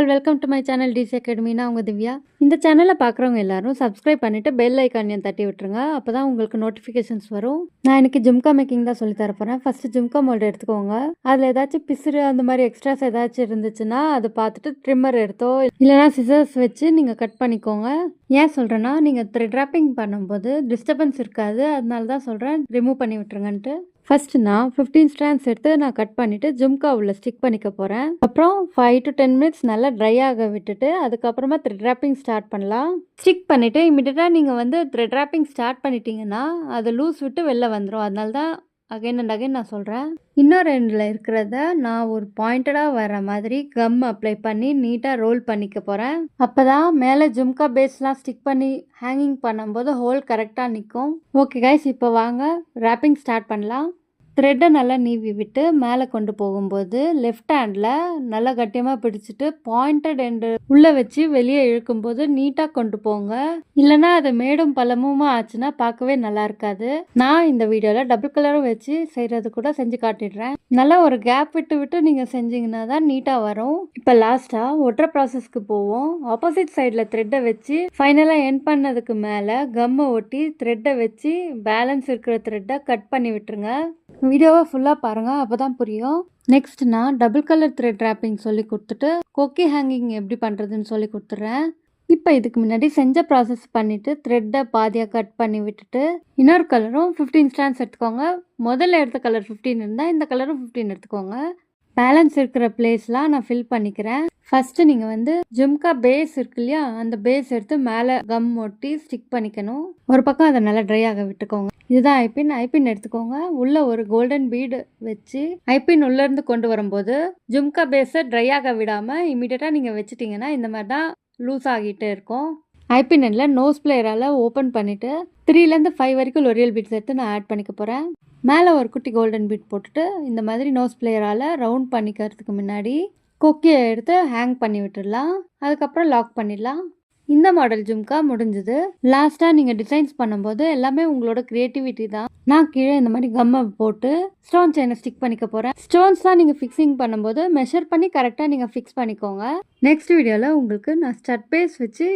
All welcome to my channel DC academy. நான் உங்கள் திவ்யா. இந்த சேனலை பார்க்குறவங்க எல்லாரும் சப்ஸ்கிரைப் பண்ணிவிட்டு பெல் ஐக்கானையும் தட்டி விட்டுருங்க. அப்போ தான் உங்களுக்கு நோட்டிஃபிகேஷன்ஸ் வரும். நான் இன்றைக்கி ஜும்கா மேக்கிங் தான் சொல்லி தரப்போகிறேன். ஃபஸ்ட்டு ஜும்கா மோல்டு எடுத்துக்கோங்க. அதில் ஏதாச்சும் பிசுறு அந்த மாதிரி எக்ஸ்ட்ராஸ் ஏதாச்சும் இருந்துச்சுன்னா அதை பார்த்துட்டு ட்ரிம்மர் எடுத்தோ இல்லைனா சிசர்ஸ் வச்சு நீங்கள் கட் பண்ணிக்கோங்க. ஏன் சொல்கிறேன்னா நீங்கள் த்ரெட் ராப்பிங் பண்ணும்போது டிஸ்டர்பன்ஸ் இருக்காது, அதனால தான் சொல்கிறேன் ரிமூவ் பண்ணி விட்டுருங்கன்ட்டு. ஃபர்ஸ்ட் நான் 15 ஸ்ட்ராண்ட்ஸ் எடுத்து நான் கட் பண்ணிவிட்டு ஜும்கா உள்ள ஸ்டிக் பண்ணிக்க போகிறேன். அப்புறம் 5 to 10 மினிட்ஸ் நல்லா ட்ரை ஆக விட்டுட்டு அதுக்கப்புறமா த்ரெட் ராப்பிங் ஸ்டார்ட் பண்ணலாம். ஸ்டிக் பண்ணிவிட்டு இமிடியட்டாக நீங்கள் த்ரெட் ராப்பிங் ஸ்டார்ட் பண்ணிட்டீங்கன்னா அது லூஸ் விட்டு வெளில வந்துடும். அதனால தான் அகைன் அண்ட் அகைன் நான் சொல்கிறேன். இன்னொரு எண்டில் இருக்கிறத நான் ஒரு பாயிண்டடாக வர மாதிரி கம் அப்ளை பண்ணி நீட்டாக ரோல் பண்ணிக்க போகிறேன். அப்போ தான் மேலே ஜும்கா பேஸ்லாம் ஸ்டிக் பண்ணி ஹேங்கிங் பண்ணும்போது ஹோல் கரெக்டாக நிற்கும். ஓகே கைஸ், இப்போ வாங்க ராப்பிங் ஸ்டார்ட் பண்ணலாம். த்ரெட்டை நல்லா நீவி விட்டு மேலே கொண்டு போகும்போது லெஃப்ட் ஹேண்டில் நல்லா கட்டியமாக பிடிச்சிட்டு பாயிண்டட் எண்டு உள்ளே வச்சு வெளியே இழுக்கும்போது நீட்டாக கொண்டு போங்க. இல்லைனா அது மேடும் பள்ளமுமா ஆச்சுன்னா பார்க்கவே நல்லா இருக்காது. நான் இந்த வீடியோவில் டபுள் கலரும் வச்சு செய்கிறது கூட செஞ்சு காட்டிடுறேன். நல்லா ஒரு கேப் விட்டு விட்டு நீங்கள் செஞ்சீங்கன்னா தான் நீட்டாக வரும். இப்போ லாஸ்ட்டாக ஒட்டுற ப்ராசஸ்க்கு போவோம். ஆப்போசிட் சைடில் த்ரெட்டை வச்சு ஃபைனலாக எண்ட் பண்ணதுக்கு மேலே கம்மை ஒட்டி த்ரெட்டை வச்சு பேலன்ஸ் இருக்கிற த்ரெட்டை கட் பண்ணி விட்டுருங்க. வீடியோவை ஃபுல்லாக பாருங்கள், அப்போ தான் புரியும். நெக்ஸ்ட் நான் டபுள் கலர் த்ரெட் ராப்பிங் சொல்லி கொடுத்துட்டு கொக்கி ஹேங்கிங் எப்படி பண்ணுறதுன்னு சொல்லி கொடுத்துட்றேன். இப்போ இதுக்கு முன்னாடி செஞ்ச ப்ராசஸ் பண்ணிவிட்டு த்ரெட்டை பாதியாக கட் பண்ணி விட்டுட்டு இன்னொரு கலரும் 15 ஸ்டாண்ட்ஸ் எடுத்துக்கோங்க. முதல்ல எடுத்த கலர் 15 இருந்தால் இந்த கலரும் 15 எடுத்துக்கோங்க. பேலன்ஸ் இருக்கிற பிளேஸ்லாம் நான் ஃபில் பண்ணிக்கிறேன். ஃபஸ்ட்டு நீங்கள் ஜும்கா பேஸ் இருக்கு இல்லையா, அந்த பேஸ் எடுத்து மேலே கம் ஒட்டி ஸ்டிக் பண்ணிக்கணும். ஒரு பக்கம் அதை நல்லா ட்ரை ஆக விட்டுக்கோங்க. இதுதான் ஐபின் எடுத்துக்கோங்க. உள்ள ஒரு கோல்டன் பீடு வச்சு ஐபின் உள்ளேருந்து கொண்டு வரும்போது ஜும்கா பேஸை ட்ரை ஆக விடாமல் இமீடியட்டாக நீங்கள் வச்சுட்டிங்கன்னா இந்த மாதிரி தான் லூஸ் ஆகிட்டே இருக்கும். ஐபின் எண்டில் நோஸ் பிளேயரால் ஓப்பன் பண்ணிவிட்டு 3லேருந்து 5 வரைக்கும் லொரியல் பீட்ஸ் எடுத்து நான் ஆட் பண்ணிக்க போகிறேன். மேலே ஒரு குட்டி கோல்டன் பீட் போட்டுட்டு இந்த மாதிரி நோஸ் பிளேயரால் ரவுண்ட் பண்ணிக்கிறதுக்கு முன்னாடி கொக்கியை எடுத்து ஹேங் பண்ணி விட்டுடலாம். அதுக்கப்புறம் லாக் பண்ணிடலாம். இந்த மாடல் ஜும்கா முடிஞ்சுது. லாஸ்ட்டாக நீங்கள் டிசைன்ஸ் பண்ணும்போது எல்லாமே உங்களோட க்ரியேட்டிவிட்டி தான். நான் கீழே இந்த மாதிரி கம்மை போட்டு ஸ்டோன் செயினை ஸ்டிக் பண்ணிக்க போகிறேன். ஸ்டோன்ஸ் தான் நீங்கள் ஃபிக்ஸிங் பண்ணும்போது மெஷர் பண்ணி கரெக்டாக நீங்கள் ஃபிக்ஸ் பண்ணிக்கோங்க. நெக்ஸ்ட் வீடியோவில் உங்களுக்கு நான் ஸ்டட் பேஸ் வச்சு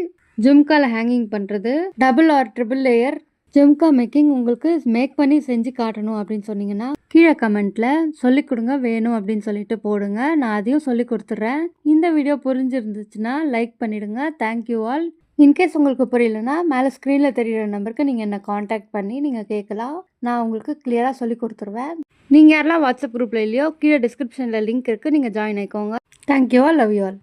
ஜும்காவில் ஹேங்கிங் பண்ணுறது, double or triple layer jhumka making உங்களுக்கு மேக் பண்ணி செஞ்சு காட்டணும் அப்படின்னு சொன்னீங்கன்னா கீழே கமெண்ட்டில் சொல்லிக் கொடுங்க, வேணும் அப்படின்னு சொல்லிட்டு போடுங்க. நான் அதையும் சொல்லி கொடுத்துட்றேன். இந்த வீடியோ புரிஞ்சிருந்துச்சுன்னா லைக் பண்ணிவிடுங்க. Thank you all. இன்கேஸ் உங்களுக்கு புரியலன்னா மேலே ஸ்க்ரீனில் தெரிகிற நம்பருக்கு நீங்கள் என்னை காண்டாக்ட் பண்ணி நீங்கள் கேட்கலாம். நான் உங்களுக்கு கிளியராக சொல்லி கொடுத்துருவேன். நீங்கள் யாரெல்லாம் வாட்ஸ்அப் குரூப்பில் இல்லையோ கீழே டிஸ்கிரிப்ஷனில் லிங்க் இருக்குது, நீங்கள் ஜாயின் ஆகிக்கோங்க. Thank you all. Love you all.